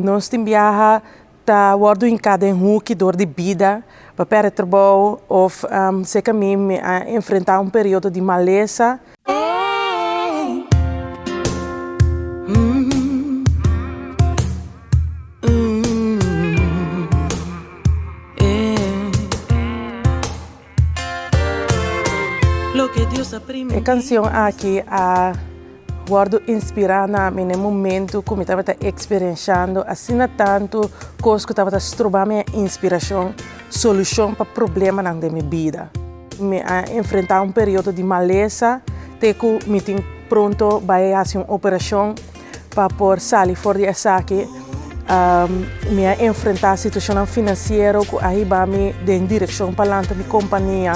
nós temos viajar tá wordo em cada hoek door de vida para perder trabalho ou se caminho a enfrentar período de maleza. A canção aqui a guardo inspirada no momento que eu estava experienciando, assim tanto coisas que eu estava trovando minha inspiração, solução para problema na minha vida. Me enfrentar período de maleza, até que me tenho pronto para fazer uma operação para por sair fora de saque, me enfrentar a situação financeira que arriba me em direção para lá da minha companhia.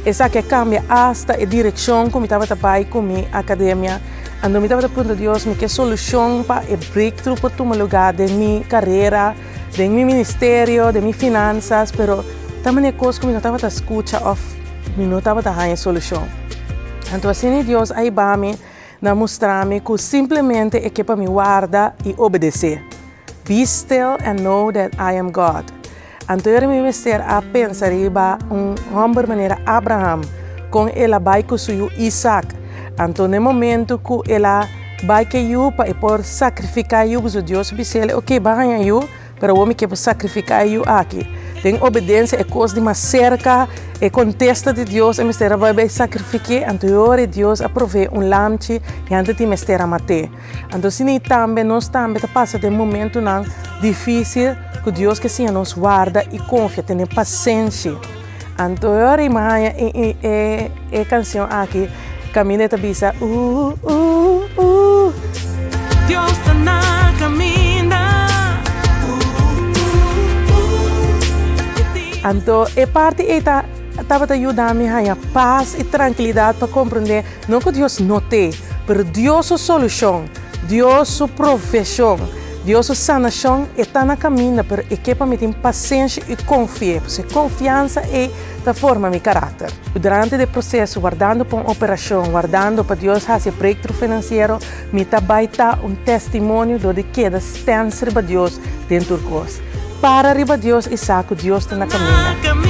Essa que cambia hasta a direção que eu estava trabalhando com a minha academia. Ando me estava perguntando a Deus que solução para o breakthrough para tomar lugar de minha carreira, de meu ministério, de minhas finanças, pero também é coisa que eu não estava a escutar ou não estava a dar a solução. Então assim Deus aí para mim, na mostrar-me que simplesmente é que para me guardar e obedecer. Be still and know that I am God. Então eu me vestir a pensar em homem maneira Abraham, com ele vai com seu Isaac. Então no momento que ela vai que eu para por sacrificar eu, o Deus disse ok, vai eu, para o homem que sacrificar eu aqui. Tem obediência é coisa de mais cerca, é contesta de Deus, e mistério vai sacrificar, então eu Deus aprove lamche e antes de mistério a matar. Então se também nós também passa de momento não difícil que Deus que sim nos guarda e confia, tem paciência. Então eu imagino a canção aqui, caminheta bisa, Deus está na caminha. Então, a parte esta estava ajudando a paz e tranquilidade para compreender não que Deus não tem, mas Deus sua solução, Deus sua profissão, Deus sua sanação está na caminho para que me tem paciência e confia, porque confiança é da forma meu caráter. Durante o processo, guardando para uma operação, guardando para Deus fazer breakthrough financeiro, me também dá testemunho de que da stance de Deus dentro do coisa. Para arriba Deus e saco Deus está na caminho.